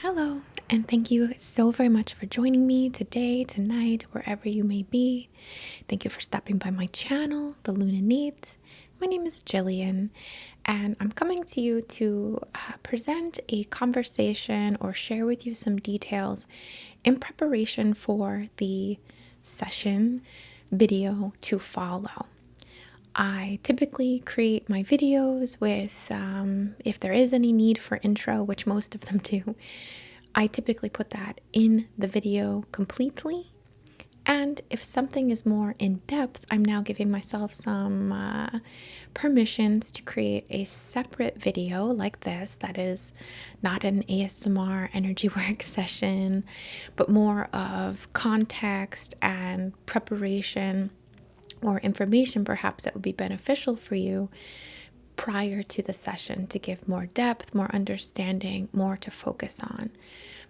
Hello, and thank you so very much for joining me today, tonight, wherever you may be. Thank you for stopping by my channel, The Luna Needs. My name is Jillian, and I'm coming to you to present a conversation or share with you some details in preparation for the session video to follow. I typically create my videos with, if there is any need for intro, which most of them do, I typically put that in the video completely. And if something is more in depth, I'm now giving myself some permissions to create a separate video like this that is not an ASMR energy work session, but more of context and preparation or information perhaps that would be beneficial for you prior to the session to give more depth, more understanding, more to focus on.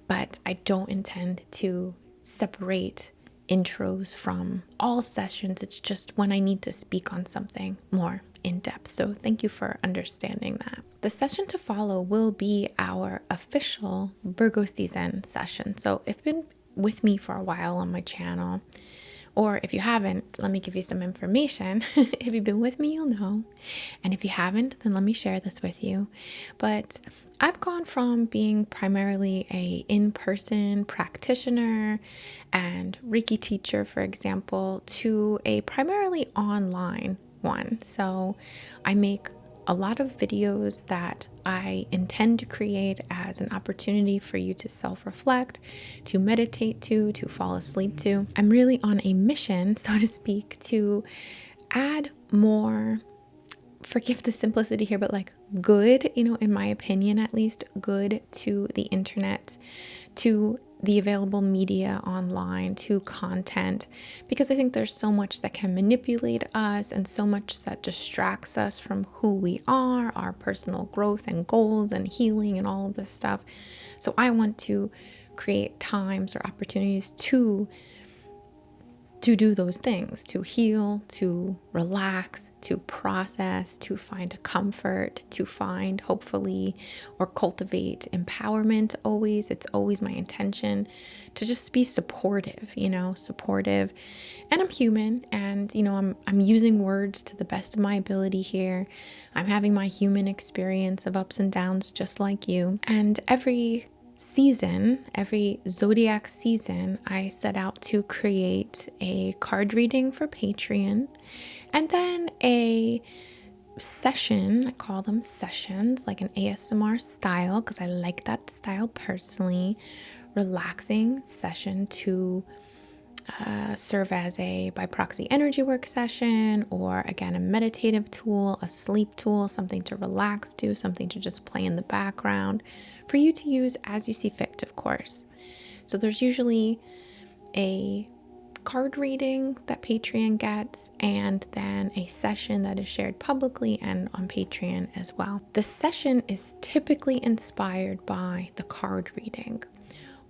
But I don't intend to separate intros from all sessions. It's just when I need to speak on something more in depth. So thank you for understanding that. The session to follow will be our official Virgo season session. So if you've been with me for a while on my channel, or if you haven't, let me give you some information. If you've been with me, you'll know. And if you haven't, then let me share this with you. But I've gone from being primarily a in-person practitioner and Reiki teacher, for example, to a primarily online one. So I make a lot of videos that I intend to create as an opportunity for you to self-reflect, to meditate to fall asleep to. I'm really on a mission, so to speak, to add more, forgive the simplicity here, but like good, in my opinion at least, good to the internet, to the available media online, to content, because I think there's so much that can manipulate us and so much that distracts us from who we are, our personal growth and goals and healing and all of this stuff. So I want to create times or opportunities to do those things, to heal, to relax, to process, to find comfort, to find, hopefully, or cultivate empowerment always. It's always my intention to just be supportive, supportive. And I'm human, and, I'm using words to the best of my ability here. I'm having my human experience of ups and downs just like you. And every zodiac season, I set out to create a card reading for Patreon and then a session. I call them sessions, like an ASMR style, because I like that style personally. Relaxing session to serve as a by proxy energy work session, or again, a meditative tool, a sleep tool, something to relax to, something to just play in the background for you to use as you see fit, of course. So there's usually a card reading that Patreon gets, and then a session that is shared publicly and on Patreon as well. The session is typically inspired by the card reading.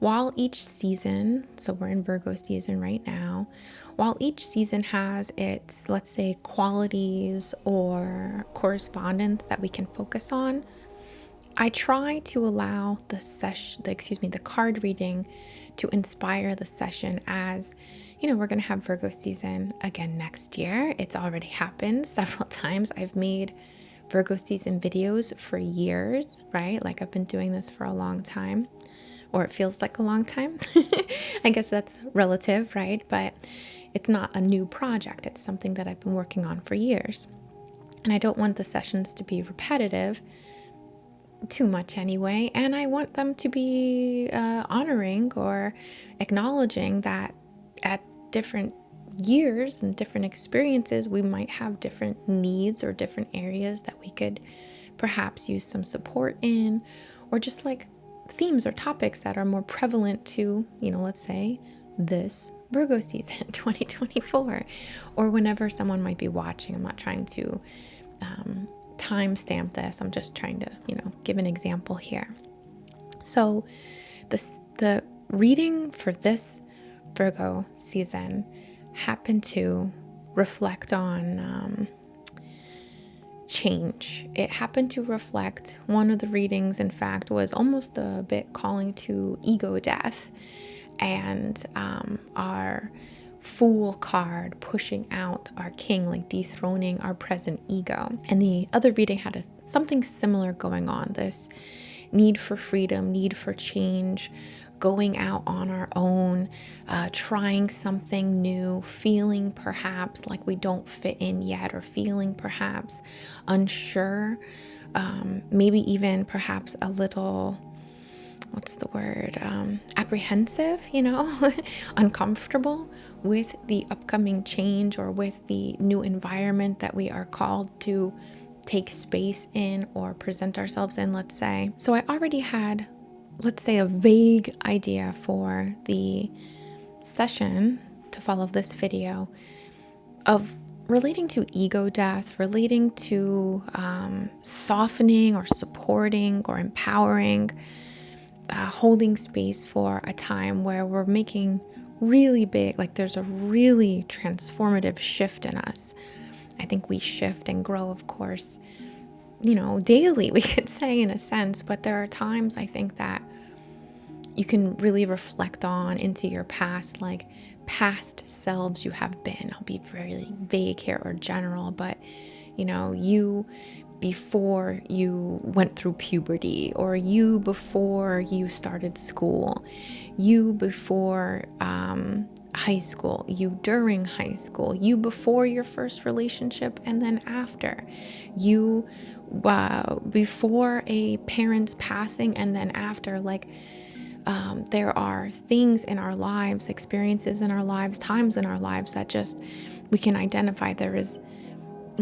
While each season, so we're in Virgo season right now, while each season has its, let's say, qualities or correspondence that we can focus on, I try to allow the card reading to inspire the session as, we're going to have Virgo season again next year. It's already happened several times. I've made Virgo season videos for years, right? Like I've been doing this for a long time. Or it feels like a long time. I guess that's relative, right? But it's not a new project. It's something that I've been working on for years. And I don't want the sessions to be repetitive too much anyway. And I want them to be honoring or acknowledging that at different years and different experiences, we might have different needs or different areas that we could perhaps use some support in, or just like themes or topics that are more prevalent to, let's say this Virgo season 2024, or whenever someone might be watching. I'm not trying to timestamp this. I'm just trying to, give an example here. So the reading for this Virgo season happened to reflect on change. It happened to reflect one of the readings, in fact, was almost a bit calling to ego death, and our Fool card pushing out our king, like dethroning our present ego. And the other reading had something similar going on, this need for freedom, need for change, going out on our own, trying something new, feeling perhaps like we don't fit in yet, or feeling perhaps unsure, maybe even perhaps a little, what's the word, apprehensive, uncomfortable with the upcoming change or with the new environment that we are called to take space in or present ourselves in, let's say. So I already had, let's say, a vague idea for the session to follow this video of relating to ego death, relating to softening or supporting or empowering, holding space for a time where we're making really big, like there's a really transformative shift in us. I think we shift and grow, of course, daily, we could say, in a sense, but there are times I think that you can really reflect on into your past, like past selves you have been. I'll be very vague here or general, but you before you went through puberty, or you before you started school, you before high school, you during high school, you before your first relationship and then after, you before a parent's passing and then after. Like there are things in our lives, experiences in our lives, times in our lives that just we can identify there is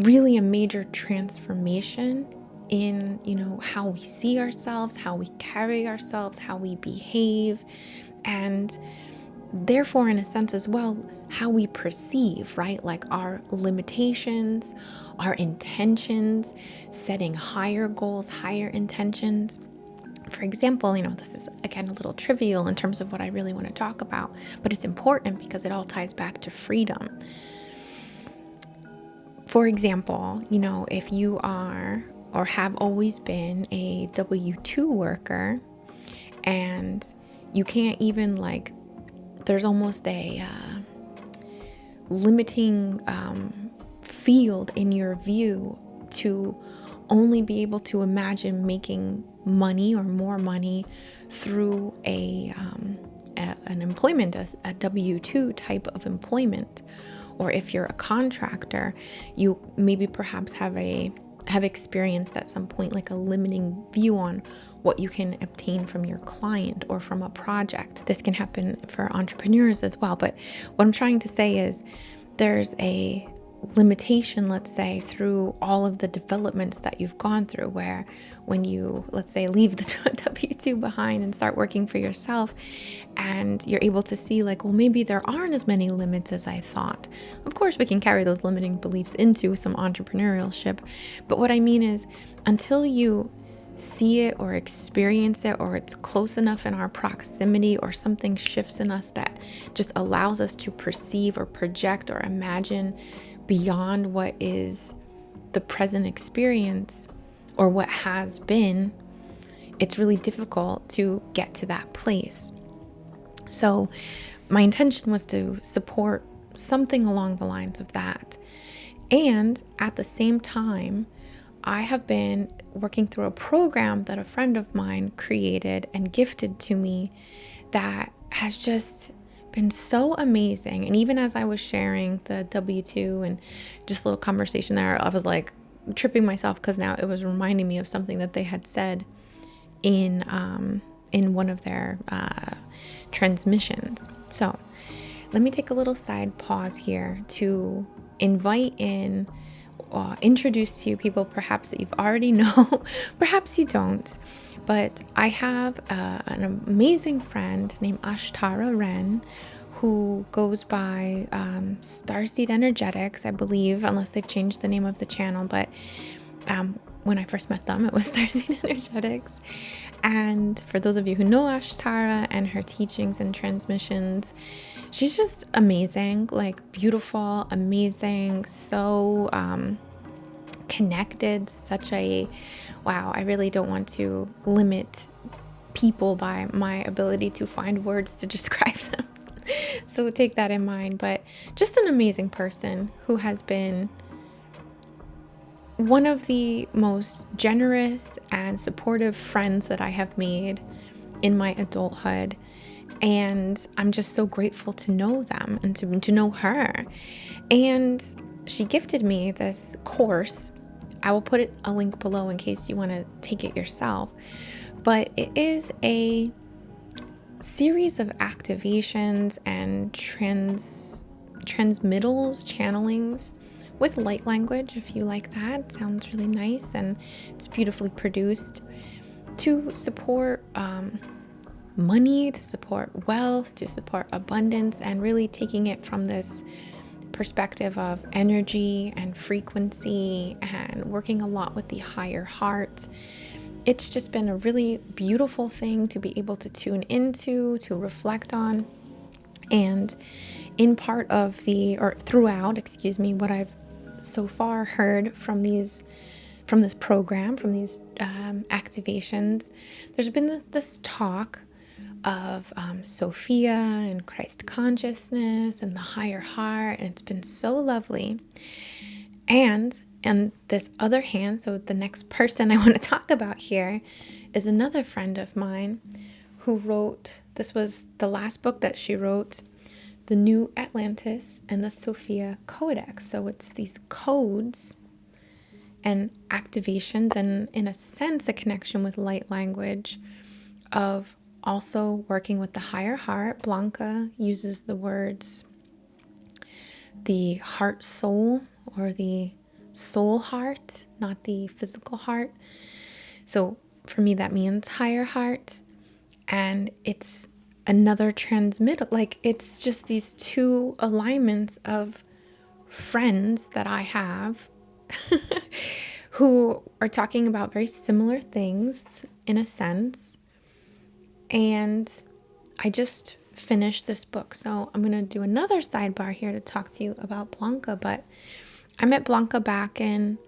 really a major transformation in, how we see ourselves, how we carry ourselves, how we behave, and therefore, in a sense as well, how we perceive, right? Like our limitations, our intentions, setting higher goals, higher intentions. For example, this is again a little trivial in terms of what I really want to talk about, but it's important because it all ties back to freedom. For example, if you are or have always been a W-2 worker and you can't even, like, there's almost a limiting field in your view to only be able to imagine making money or more money through an employment, a W-2 type of employment. Or if you're a contractor, you maybe perhaps have experienced at some point like a limiting view on what you can obtain from your client or from a project. This can happen for entrepreneurs as well. But what I'm trying to say is there's a limitation, let's say, through all of the developments that you've gone through, where when you, let's say, leave the W-2 behind and start working for yourself, and you're able to see like, well, maybe there aren't as many limits as I thought. Of course, we can carry those limiting beliefs into some entrepreneurship, but what I mean is, until you see it or experience it, or it's close enough in our proximity, or something shifts in us that just allows us to perceive or project or imagine beyond what is the present experience or what has been, it's really difficult to get to that place. So my intention was to support something along the lines of that. And at the same time, I have been working through a program that a friend of mine created and gifted to me that has just been so amazing. And even as I was sharing the W-2 and just a little conversation there, I was like tripping myself, because now it was reminding me of something that they had said in one of their transmissions. So let me take a little side pause here to invite in, introduce to you people perhaps that you've already know, perhaps you don't. But I have an amazing friend named Ashtara Ren, who goes by Starseed Energetics, I believe, unless they've changed the name of the channel. But when I first met them, it was Starseed Energetics. And for those of you who know Ashtara and her teachings and transmissions, she's just amazing, like beautiful, amazing, so connected, such a, wow, I really don't want to limit people by my ability to find words to describe them. So take that in mind. But just an amazing person who has been one of the most generous and supportive friends that I have made in my adulthood. And I'm just so grateful to know them and to know her. And she gifted me this course. I will put a link below in case you want to take it yourself. But it is a series of activations and transmittals, channelings with light language, if you like that. Sounds really nice, and it's beautifully produced to support money, to support wealth, to support abundance, and really taking it from this perspective of energy and frequency and working a lot with the higher heart. It's just been a really beautiful thing to be able to tune into, to reflect on. And in part of throughout, what I've so far heard from this program, from these activations, there's been this talk of Sophia and Christ consciousness and the higher heart, and it's been so lovely. And this other hand, so the next person I want to talk about here is another friend of mine who wrote, this was the last book that she wrote, The New Atlantis and the Sophia Codex. So it's these codes and activations, and in a sense, a connection with light language of also working with the higher heart. Blanca uses the words the heart soul, or the soul heart, not the physical heart. So for me, that means higher heart. And it's another transmittal. Like, it's just these two alignments of friends that I have who are talking about very similar things in a sense. And I just finished this book. So I'm going to do another sidebar here to talk to you about Blanca. But I met Blanca back in,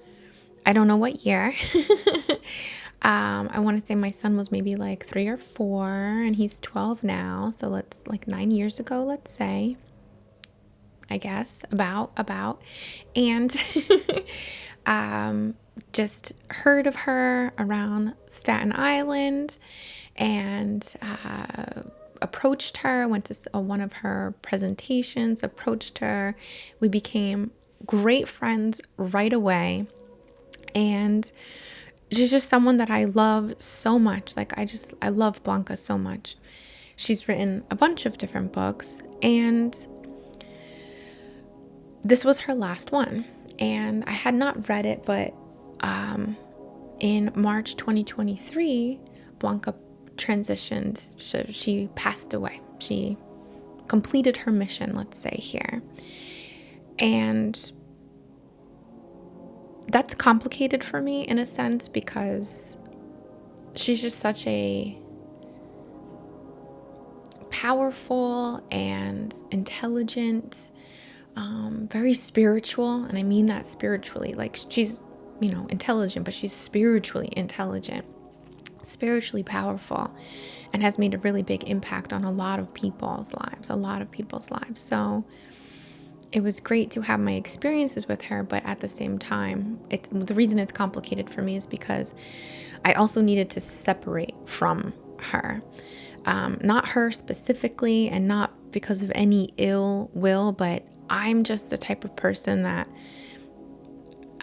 I don't know what year. I want to say my son was maybe like 3 or 4, and he's 12 now. So let's, like 9 years ago, let's say, I guess, about. And just heard of her around Staten Island, and approached her, went to one of her presentations, approached her. We became great friends right away. And she's just someone that I love so much. Like, I love Blanca so much. She's written a bunch of different books, and this was her last one. And I had not read it, but in March 2023, Blanca transitioned. She passed away. She completed her mission, let's say here. And that's complicated for me in a sense, because she's just such a powerful and intelligent, very spiritual. And I mean that spiritually. Like, she's, intelligent, but she's spiritually intelligent, spiritually powerful, and has made a really big impact on a lot of people's lives. So it was great to have my experiences with her, but at the same time, the reason it's complicated for me is because I also needed to separate from her. Not her specifically, and not because of any ill will, but I'm just the type of person that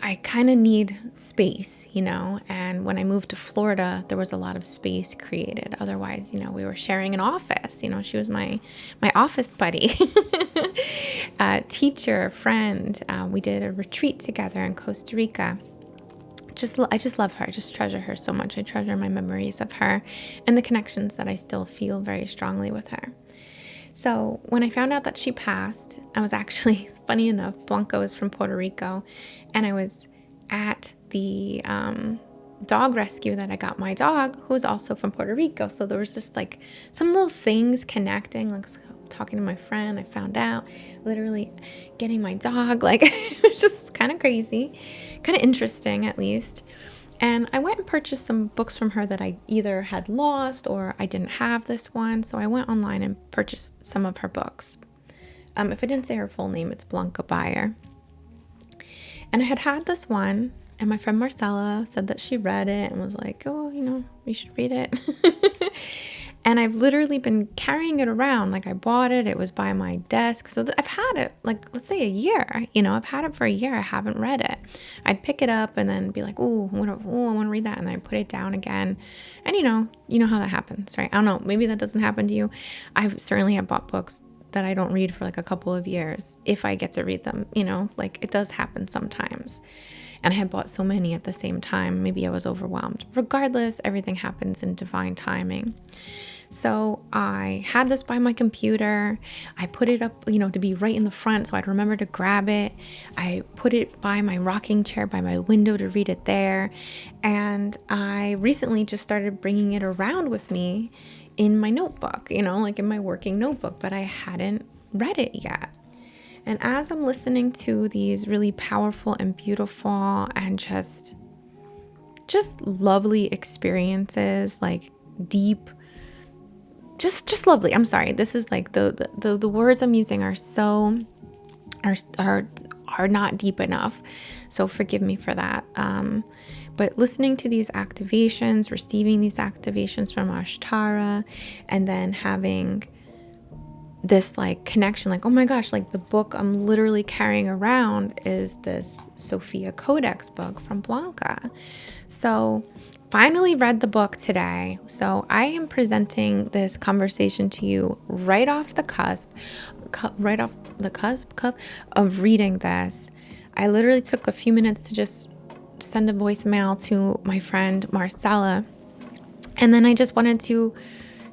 I kind of need space, and when I moved to Florida, there was a lot of space created. Otherwise, we were sharing an office. She was my office buddy, teacher, friend. We did a retreat together in Costa Rica. I just love her. I just treasure her so much. I treasure my memories of her and the connections that I still feel very strongly with her. So when I found out that she passed, I was actually, funny enough, Blanca was from Puerto Rico, and I was at the dog rescue that I got my dog, who was also from Puerto Rico. So there was just like some little things connecting, like talking to my friend, I found out, literally getting my dog, like it was just kind of crazy, kind of interesting at least. And I went and purchased some books from her that I either had lost or I didn't have this one. So I went online and purchased some of her books. If I didn't say her full name, it's Blanca Bayer. And I had this one, and my friend Marcella said that she read it and was like, oh, you should read it. And I've literally been carrying it around. Like, I bought it. It was by my desk. So I've had it, like, let's say a year. I've had it for a year. I haven't read it. I'd pick it up and then be like, I want to read that. And then I put it down again. And you know how that happens, right? I don't know. Maybe that doesn't happen to you. I certainly have bought books that I don't read for like a couple of years if I get to read them, like it does happen sometimes. And I had bought so many at the same time. Maybe I was overwhelmed. Regardless, everything happens in divine timing. So I had this by my computer. I put it up, to be right in the front so I'd remember to grab it. I put it by my rocking chair by my window to read it there. And I recently just started bringing it around with me in my notebook, like in my working notebook, but I hadn't read it yet. And as I'm listening to these really powerful and beautiful and just lovely experiences, like deep, just lovely. I'm sorry. This is like the words I'm using are not deep enough. So forgive me for that. But listening to these activations, receiving these activations from Ashtara, and then having this like connection, like, oh my gosh, like the book I'm literally carrying around is this Sophia Codex book from Blanca. So finally read the book today. So I am presenting this conversation to you right off the cusp of reading this. I literally took a few minutes to just send a voicemail to my friend Marcella, and then I just wanted to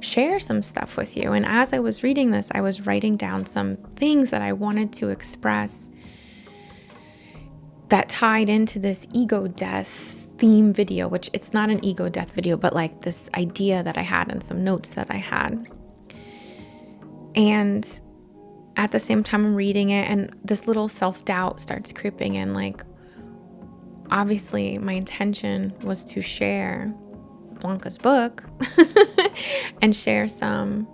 share some stuff with you. And as I was reading this, I was writing down some things that I wanted to express that tied into this ego death theme video, which it's not an ego death video, but like this idea that I had and some notes that I had. And at the same time I'm reading it, and this little self-doubt starts creeping in, like, obviously my intention was to share Blanca's book and share some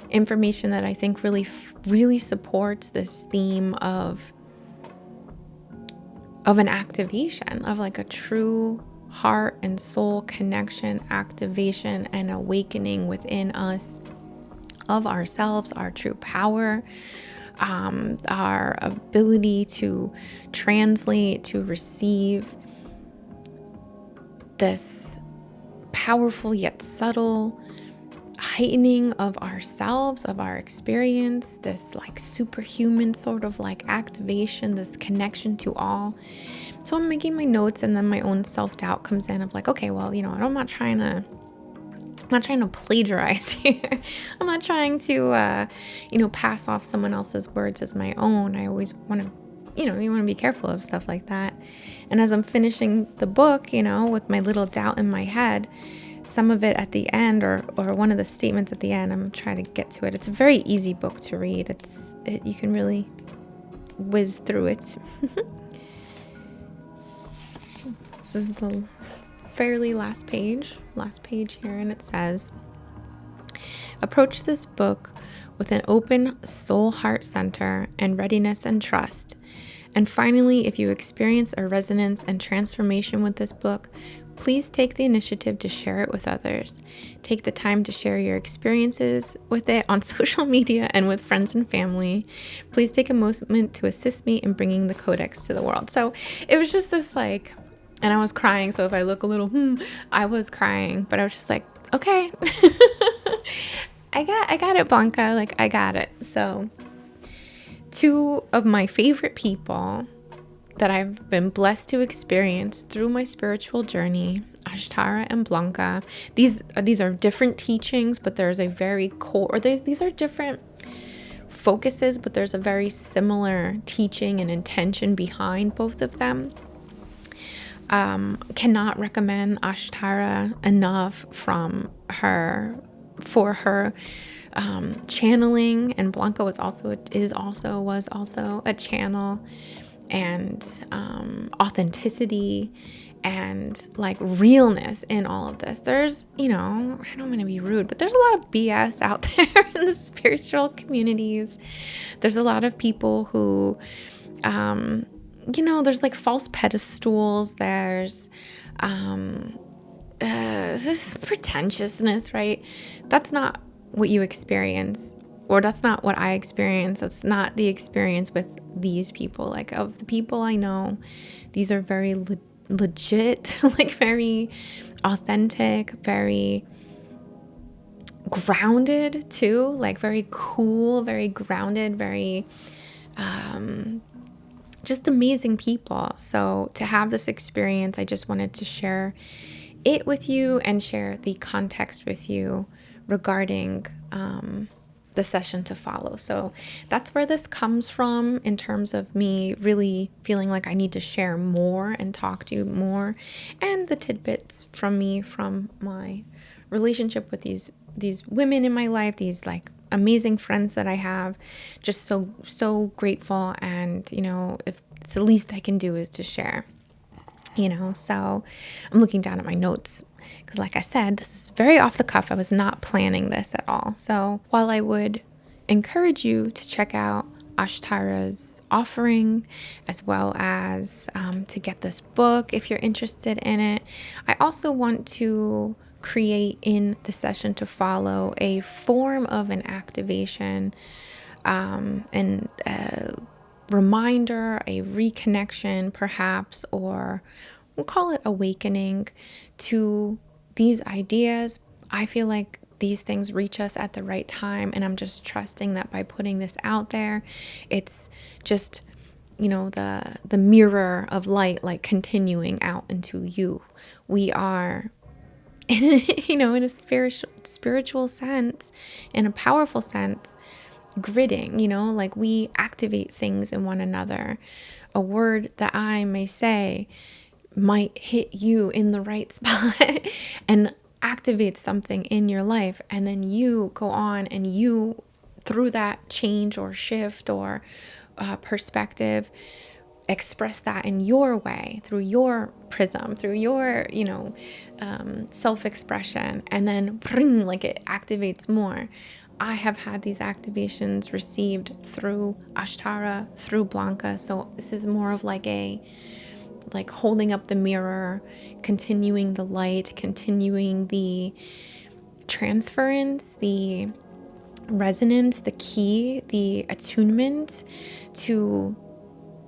information that I think really supports this theme of an activation, of like a true heart and soul connection, activation and awakening within us of ourselves, our true power, our ability to translate, to receive this powerful yet subtle heightening of ourselves, of our experience, this like superhuman sort of like activation, this connection to all. So I'm making my notes, and then my own self-doubt comes in of like, okay, well, I'm not trying to plagiarize here. I'm not trying to, pass off someone else's words as my own. I always want to, you want to be careful of stuff like that. And as I'm finishing the book, with my little doubt in my head, some of it at the end, or one of the statements at the end, I'm trying to get to it. It's a very easy book to read. You can really whiz through it. This is the fairly last page here, and it says, approach this book with an open soul heart center and readiness and trust. And finally, if you experience a resonance and transformation with this book, please take the initiative to share it with others. Take the time to share your experiences with it on social media and with friends and family. Please take a moment to assist me in bringing the codex to the world. So it was just this like, and I was crying. So if I look a little, I was crying, but I was just like, okay, I got it, Blanca. Like, I got it. So two of my favorite people that I've been blessed to experience through my spiritual journey, Ashtara and Blanca. These are different teachings, but there's a very core, these are different focuses, but there's a very similar teaching and intention behind both of them. Cannot recommend Ashtara enough for her channeling, and Blanca was also a channel. and authenticity and like realness in all of this. There's, I don't want to be rude, but there's a lot of BS out there in the spiritual communities. There's a lot of people who, there's like false pedestals. There's pretentiousness, right? That's not what you experience, or that's not what I experience. That's not the experience with these people. Like, of the people I know, these are very legit, like very authentic, very grounded too, like very cool, very grounded, very just amazing people. So to have this experience, I just wanted to share it with you and share the context with you regarding the session to follow. So that's where this comes from, in terms of me really feeling like I need to share more and talk to you more, and the tidbits from me, from my relationship with these women in my life, these like amazing friends that I have. Just so grateful, and if it's the least I can do is to share. So I'm looking down at my notes because, like I said, this is very off the cuff. I was not planning this at all. So while I would encourage you to check out Ashtara's offering, as well as to get this book if you're interested in it, I also want to create in the session to follow a form of an activation and reminder, a reconnection perhaps, or we'll call it awakening to these ideas. I feel like these things reach us at the right time, and I'm just trusting that by putting this out there, it's just the mirror of light, like continuing out into you. We are in a spiritual sense, in a powerful sense, gridding, like we activate things in one another. A word that I may say might hit you in the right spot and activate something in your life. And then you go on and you, through that change or shift or perspective, express that in your way, through your prism, through your, self-expression, and then like it activates more. I have had these activations received through Ashtara, through Blanca. So this is more of like holding up the mirror, continuing the light, continuing the transference, the resonance, the key, the attunement to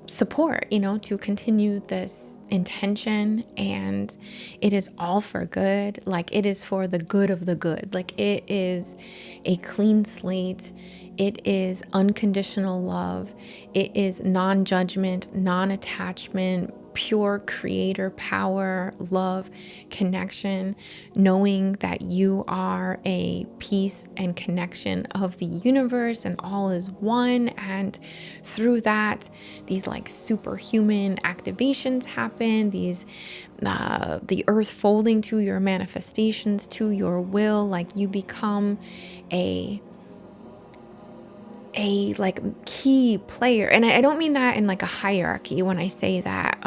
support, to continue this intention. And it is all for good. Like, it is for the good of the good. Like, it is a clean slate. It is unconditional love. It is non-judgment, non-attachment, pure creator power, love, connection, knowing that you are a piece and connection of the universe and all is one. And through that, these like superhuman activations happen, these the earth folding to your manifestations, to your will. Like, you become a like key player. And I don't mean that in like a hierarchy when I say that.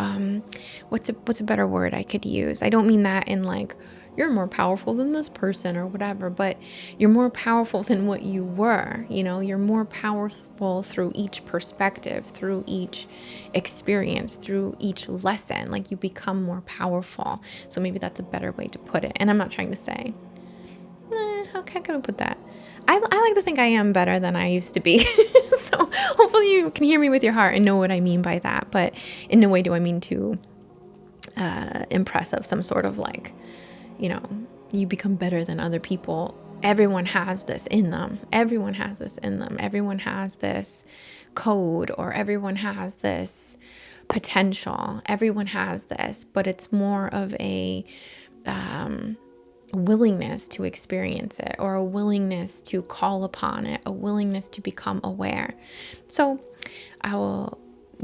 What's a better word I could use? I don't mean that in like, you're more powerful than this person or whatever, but you're more powerful than what you were. You're more powerful through each perspective, through each experience, through each lesson. Like, you become more powerful. So maybe that's a better way to put it. And I'm not trying to say, how can I put that? I like to think I am better than I used to be. So hopefully you can hear me with your heart and know what I mean by that. But in no way do I mean to impress of some sort of like, you become better than other people. Everyone has this in them. Everyone has this in them. Everyone has this code, or everyone has this potential. Everyone has this, but it's more of a willingness to experience it, or a willingness to call upon it, a willingness to become aware. So I will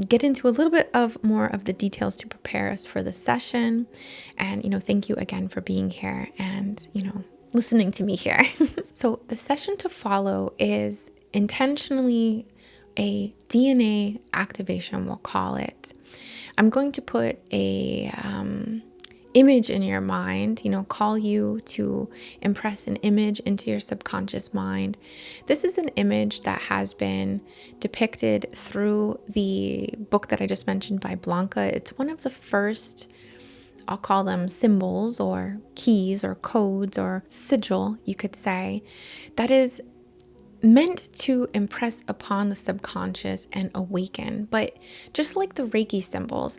get into a little bit of more of the details to prepare us for the session. And, thank you again for being here and, listening to me here. So the session to follow is intentionally a DNA activation, we'll call it. I'm going to put a image in your mind, call you to impress an image into your subconscious mind. This is an image that has been depicted through the book that I just mentioned by Blanca. It's one of the first, I'll call them symbols or keys or codes or sigil, you could say, that is meant to impress upon the subconscious and awaken. But just like the Reiki symbols,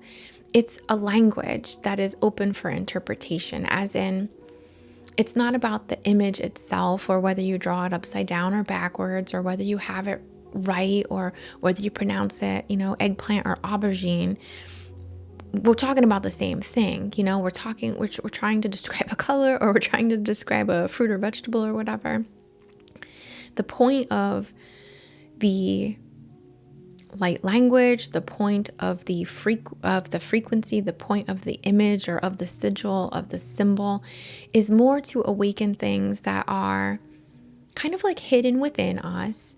it's a language that is open for interpretation, as in, it's not about the image itself or whether you draw it upside down or backwards or whether you have it right or whether you pronounce it, eggplant or aubergine. We're talking about the same thing. We're trying to describe a color, or we're trying to describe a fruit or vegetable or whatever. The point of the light language, the point of the frequency, the point of the image or of the sigil, of the symbol, is more to awaken things that are kind of like hidden within us.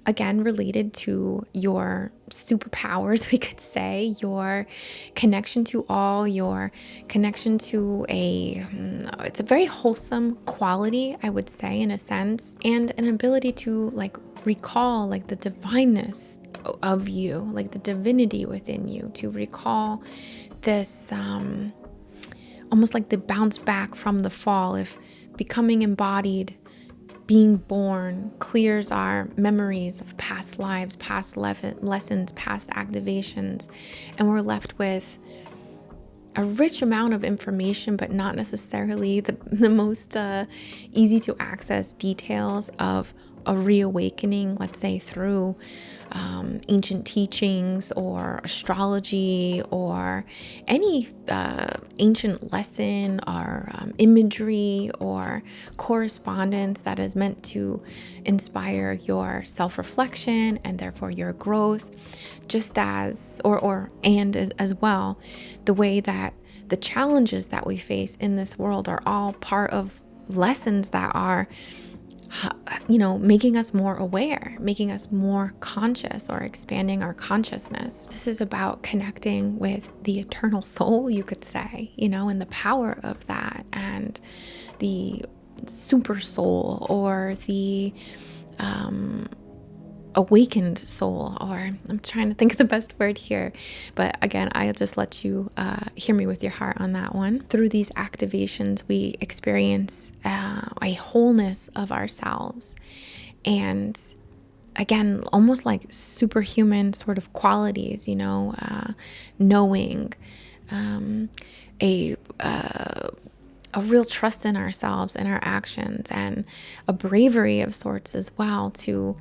Again, related to your superpowers, we could say, your connection to all, your connection to it's a very wholesome quality, I would say, in a sense, and an ability to recall the divineness of you, the divinity within you, to recall this almost like the bounce back from the fall. If becoming embodied, being born, clears our memories of past lives, past lessons, past activations, and we're left with a rich amount of information, but not necessarily the most easy to access details of a reawakening, let's say through ancient teachings or astrology or any ancient lesson or imagery or correspondence that is meant to inspire your self-reflection and therefore your growth, just as as well, the way that the challenges that we face in this world are all part of lessons that are making us more aware, making us more conscious, or expanding our consciousness. This is about connecting with the eternal soul, you could say, and the power of that, and the super soul, or the awakened soul, or I'm trying to think of the best word here, but again, I'll just let you hear me with your heart on that one. Through these activations, we experience a wholeness of ourselves, and again, almost like superhuman sort of qualities, knowing, a real trust in ourselves and our actions, and a bravery of sorts as well, to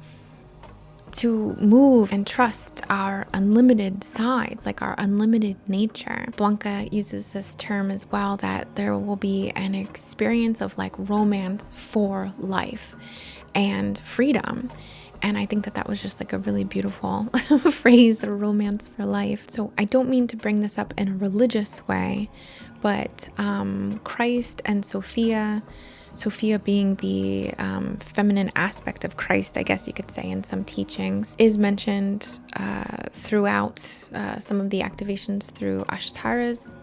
move and trust our unlimited sides, like our unlimited nature. Blanca uses this term as well, that there will be an experience of romance for life and freedom. And I think that was just a really beautiful phrase, a romance for life. So I don't mean to bring this up in a religious way, but Christ and Sophia being the feminine aspect of Christ, I guess you could say, in some teachings, is mentioned throughout some of the activations through Ashtara's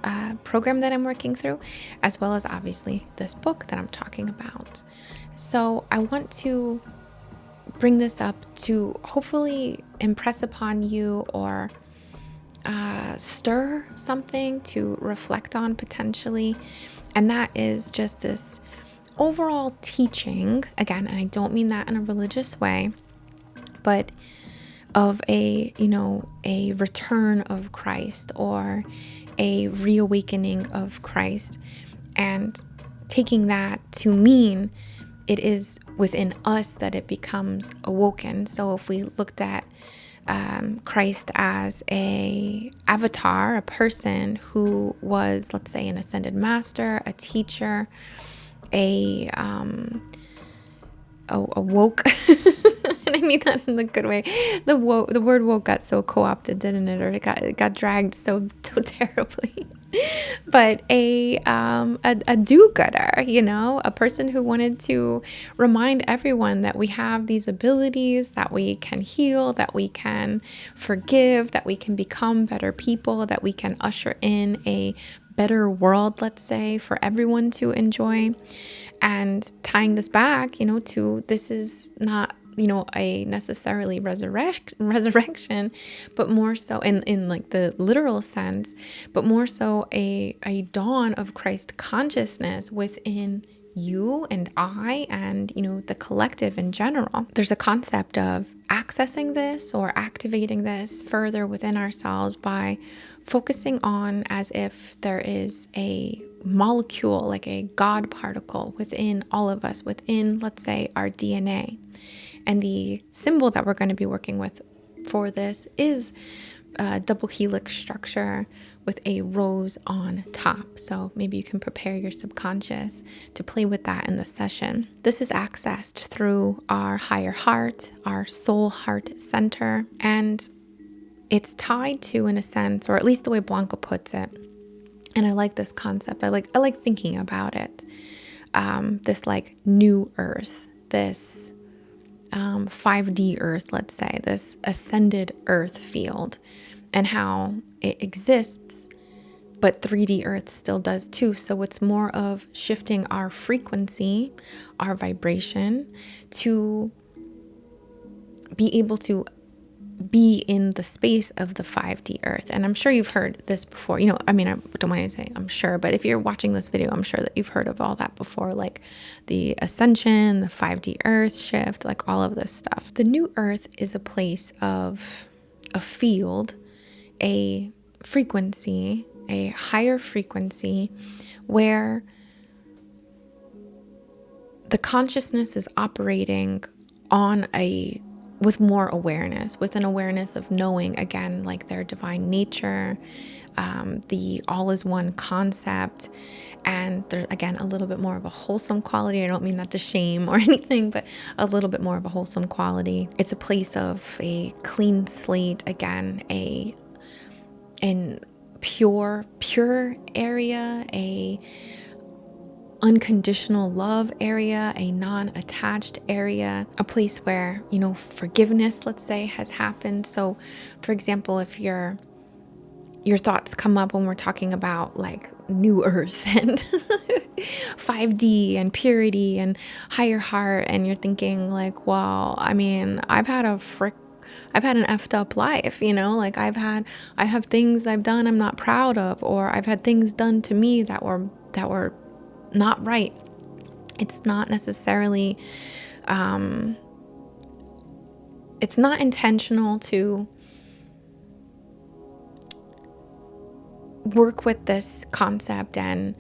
program that I'm working through, as well as obviously this book that I'm talking about. So I want to bring this up to hopefully impress upon you, or stir something to reflect on potentially, and that is just this overall teaching, again, and I don't mean that in a religious way, but of a return of Christ, or a reawakening of Christ, and taking that to mean it is within us that it becomes awoken. So if we looked at Christ as a avatar, a person who was, let's say, an ascended master, a teacher, a woke, and I mean that in the good way. The word woke got so co-opted, didn't it? Or it got dragged so terribly. but a do-gooder, you know, a person who wanted to remind everyone that we have these abilities, that we can heal, that we can forgive, that we can become better people, that we can usher in a better world, let's say, for everyone to enjoy. And tying this back, you know, to this is not, you know, a necessarily resurrection, but more so in like the literal sense, but more so a dawn of Christ consciousness within you and I and, you know, the collective in general. There's a concept of accessing this or activating this further within ourselves by focusing on as if there is a molecule, like a God particle within all of us, within, let's say, our DNA. And the symbol that we're going to be working with for this is a double helix structure with a rose on top. So maybe you can prepare your subconscious to play with that in the session. This is accessed through our higher heart, our soul heart center, and it's tied to, in a sense, or at least the way Blanca puts it, and I like this concept. I like thinking about it. This like new earth, this 5D earth, let's say, this ascended earth field, and how it exists, but 3D earth still does too. So it's more of shifting our frequency, our vibration, to be able to be in the space of the 5D earth. And I'm sure you've heard this before. You know, I mean, I don't want to say I'm sure, but if you're watching this video, I'm sure that you've heard of all that before, like the ascension, the 5D earth shift, like all of this stuff. The new earth is a place of a field, a frequency, a higher frequency where the consciousness is operating on with more awareness, with an awareness of knowing, again, like their divine nature, the all is one concept, and there's, again, a little bit more of a wholesome quality. I don't mean that to shame or anything, but a little bit more of a wholesome quality. It's a place of a clean slate, again, an pure area, a unconditional love area, a non-attached area, a place where, you know, forgiveness, let's say, has happened. So, for example, if your thoughts come up when we're talking about like new earth and 5D and purity and higher heart, and you're thinking like, well, I mean, I've had an effed up life, you know, like I have things I've done I'm not proud of, or I've had things done to me that were not right. It's not necessarily, it's not intentional to work with this concept and,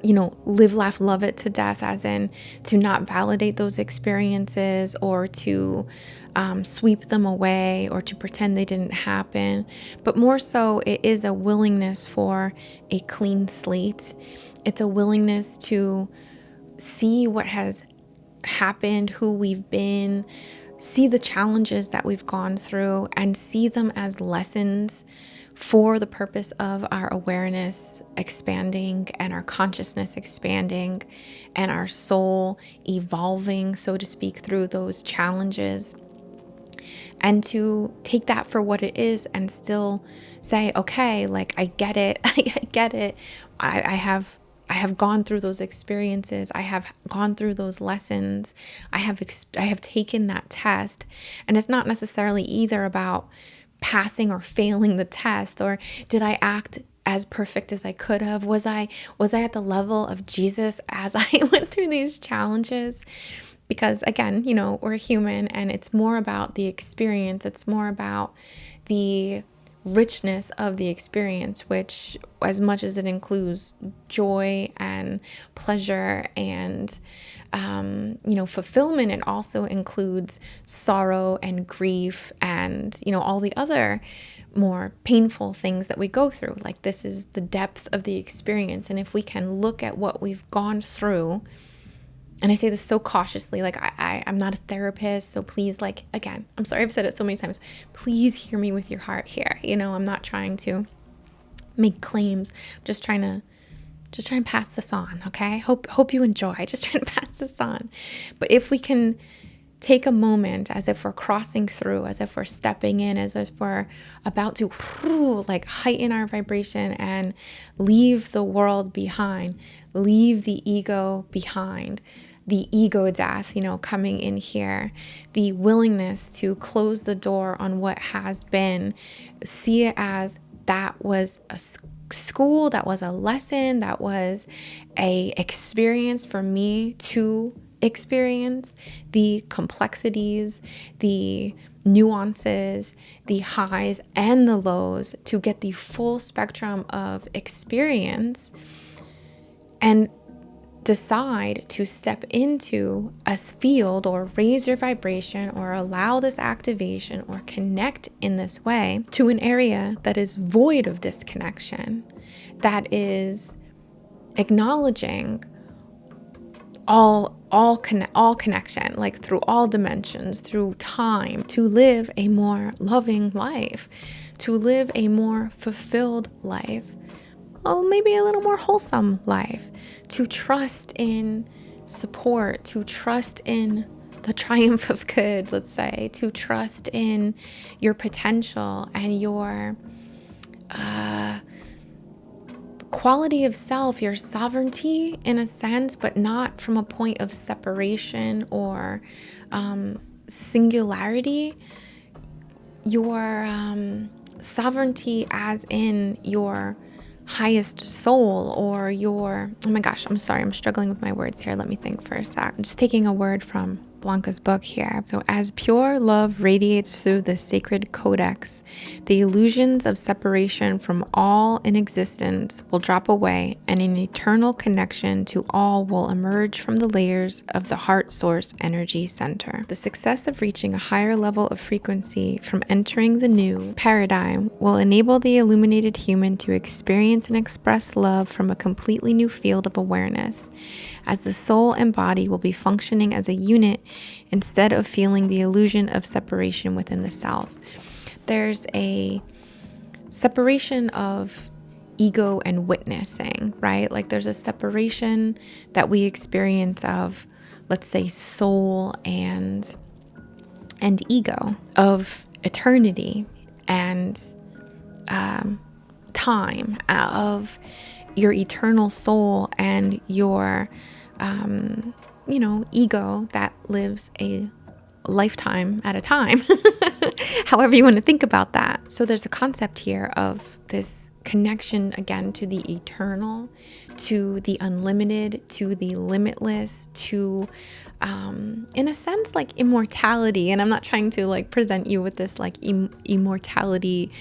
you know, live, laugh, love it to death, as in to not validate those experiences or to sweep them away or to pretend they didn't happen, but more so it is a willingness for a clean slate. It's a willingness to see what has happened, who we've been, see the challenges that we've gone through, and see them as lessons for the purpose of our awareness expanding and our consciousness expanding and our soul evolving, so to speak, through those challenges. And to take that for what it is and still say, okay, like I get it, I get it. I have gone through those experiences. I have gone through those lessons. I have taken that test, and it's not necessarily either about passing or failing the test, or did I act as perfect as I could have? Was I at the level of Jesus as I went through these challenges? Because again, you know, we're human, and it's more about the experience. It's more about the richness of the experience, which, as much as it includes joy and pleasure and you know, fulfillment, it also includes sorrow and grief and, you know, all the other more painful things that we go through. Like, this is the depth of the experience. And if we can look at what we've gone through and I say this so cautiously, like I'm not a therapist, so please, like, again, I'm sorry I've said it so many times, please hear me with your heart here. I'm not trying to make claims. I'm just trying to pass this on, okay? Hope you enjoy. Just trying to pass this on. But if we can take a moment, as if we're crossing through, as if we're stepping in, as if we're about to like heighten our vibration and leave the world behind, leave the ego behind, the ego death, coming in here, the willingness to close the door on what has been, see it as that was a school, that was a lesson, that was a experience for me to experience the complexities, the nuances, the highs and the lows, to get the full spectrum of experience, and decide to step into a field or raise your vibration or allow this activation or connect in this way to an area that is void of disconnection, that is acknowledging all connection, like through all dimensions, through time, to live a more loving life, to live a more fulfilled life, well, maybe a little more wholesome life, to trust in support, to trust in the triumph of good, let's say, to trust in your potential and your quality of self, your sovereignty in a sense, but not from a point of separation or singularity. Your sovereignty as in your highest soul, or your, oh my gosh, I'm sorry, I'm struggling with my words here. Let me think for a sec. I'm just taking a word from Blanca's book here. So, as pure love radiates through the sacred codex, the illusions of separation from all in existence will drop away, and an eternal connection to all will emerge from the layers of the heart source energy center. The success of reaching a higher level of frequency from entering the new paradigm will enable the illuminated human to experience and express love from a completely new field of awareness, as the soul and body will be functioning as a unit instead of feeling the illusion of separation within the self. There's a separation of ego and witnessing, right? Like there's a separation that we experience of, let's say, soul and ego, of eternity and time, of your eternal soul and your ego that lives a lifetime at a time, however you want to think about that. So there's a concept here of this connection again to the eternal, to the unlimited, to the limitless, to in a sense like immortality. And I'm not trying to like present you with this like immortality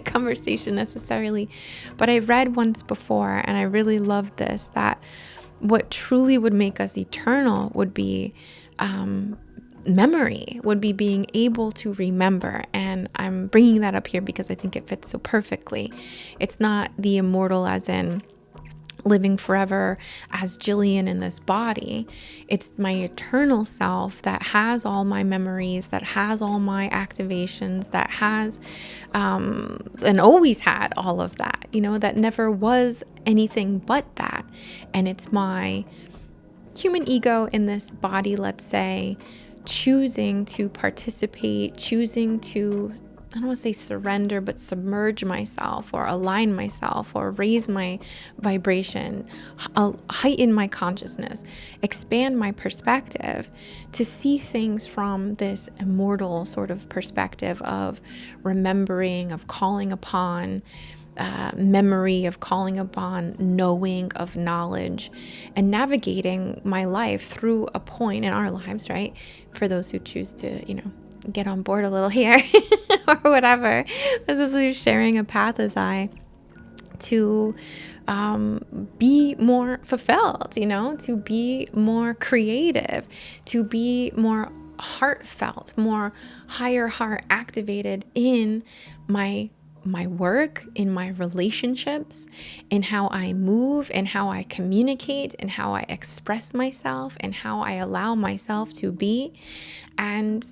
conversation necessarily, but I read once before and I really loved this, that what truly would make us eternal would be memory, would be being able to remember. And I'm bringing that up here because I think it fits so perfectly. It's not the immortal as in living forever as Jillian in this body. It's my eternal self that has all my memories, that has all my activations, that has and always had all of that, that never was anything but that. And it's my human ego in this body, let's say, choosing to participate, choosing to, I don't want to say surrender, but submerge myself or align myself or raise my vibration, heighten my consciousness, expand my perspective to see things from this immortal sort of perspective of remembering, of calling upon memory, of calling upon knowing, of knowledge, and navigating my life through a point in our lives, right? For those who choose to, get on board a little here or whatever, as those who are sharing a path as I, to be more fulfilled, to be more creative, to be more heartfelt, more higher heart activated in my my work, in my relationships, in how I move, and how I communicate, and how I express myself, and how I allow myself to be. And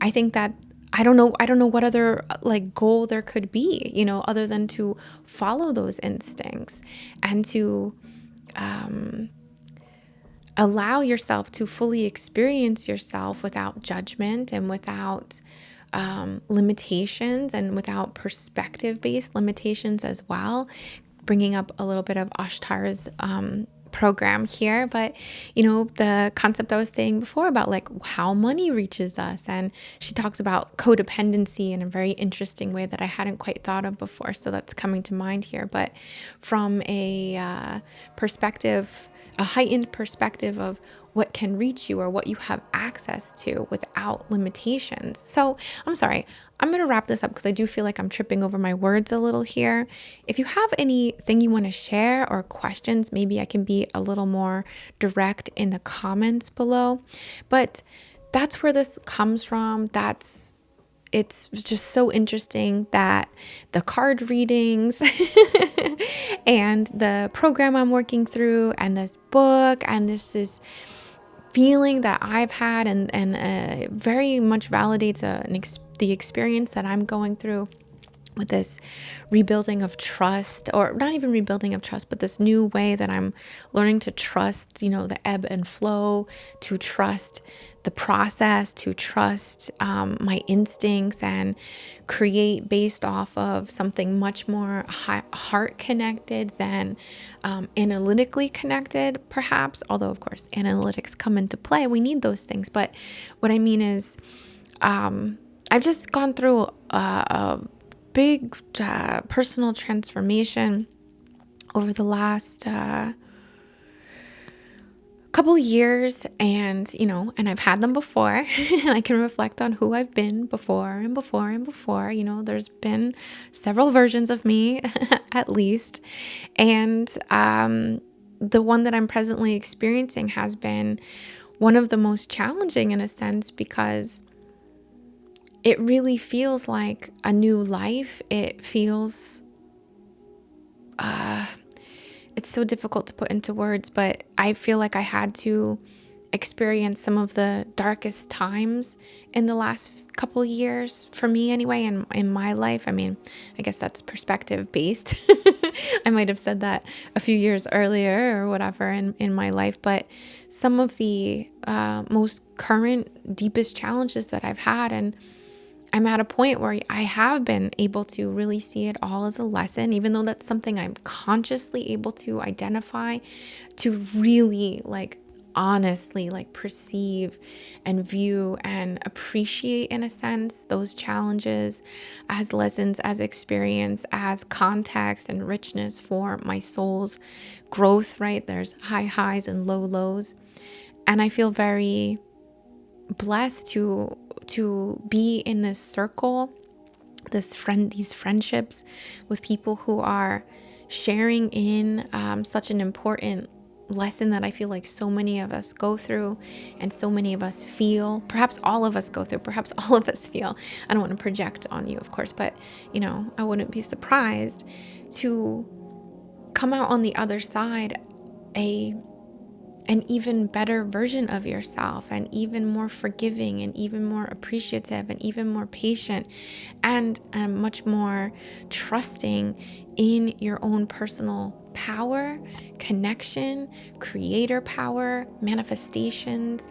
I think that I don't know what other like goal there could be, other than to follow those instincts and to allow yourself to fully experience yourself without judgment and without limitations and without perspective-based limitations as well. Bringing up a little bit of Ashtar's program here, but the concept I was saying before about like how money reaches us, and she talks about codependency in a very interesting way that I hadn't quite thought of before, so that's coming to mind here. But from a heightened perspective of what can reach you or what you have access to without limitations. So I'm sorry, I'm going to wrap this up because I do feel like I'm tripping over my words a little here. If you have anything you want to share or questions, maybe I can be a little more direct in the comments below. But that's where this comes from. It's just so interesting that the card readings and the program I'm working through and this book and this is feeling that I've had and very much validates the experience that I'm going through with this rebuilding of trust, or not even rebuilding of trust, but this new way that I'm learning to trust, the ebb and flow, to trust the process, to trust my instincts and create based off of something much more heart connected than analytically connected, perhaps. Although, of course, analytics come into play. We need those things. But what I mean is, I've just gone through a big personal transformation over the last couple years, and I've had them before and I can reflect on who I've been before and before and before. There's been several versions of me at least, and the one that I'm presently experiencing has been one of the most challenging in a sense, because it really feels like a new life. It feels, it's so difficult to put into words, but I feel like I had to experience some of the darkest times in the last couple years, for me anyway, in my life. I mean, I guess that's perspective based. I might have said that a few years earlier or whatever in my life, but some of the most current, deepest challenges that I've had, and I'm at a point where I have been able to really see it all as a lesson, even though that's something I'm consciously able to identify, to really honestly perceive and view and appreciate, in a sense, those challenges as lessons, as experience, as context and richness for my soul's growth, right? There's high highs and low lows. And I feel very blessed to be in this circle, these friendships with people who are sharing in such an important lesson that I feel like so many of us go through and so many of us feel. Perhaps all of us go through, perhaps all of us feel. I don't want to project on you, of course, but I wouldn't be surprised to come out on the other side an even better version of yourself, and even more forgiving, and even more appreciative, and even more patient, and much more trusting in your own personal power, connection, creator power, manifestations,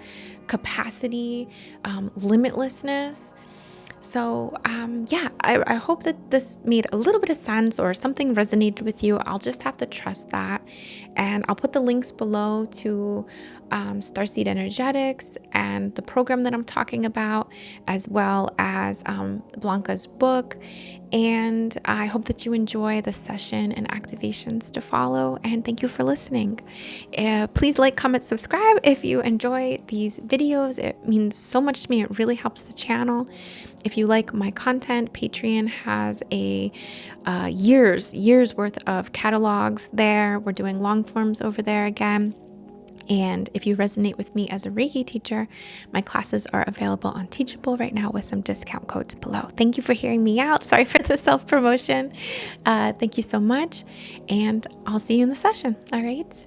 capacity, limitlessness. So I hope that this made a little bit of sense or something resonated with you. I'll just have to trust that. And I'll put the links below to Starseed Energetics and the program that I'm talking about, as well as Blanca's book. And I hope that you enjoy the session and activations to follow. And thank you for listening. Please like, comment, subscribe if you enjoy these videos. It means so much to me. It really helps the channel. If you like my content, Patreon has a years worth of catalogs there. We're doing long forms over there again. And if you resonate with me as a Reiki teacher, my classes are available on Teachable right now with some discount codes below. Thank you for hearing me out. Sorry for the self-promotion. Thank you so much. And I'll see you in the session. All right.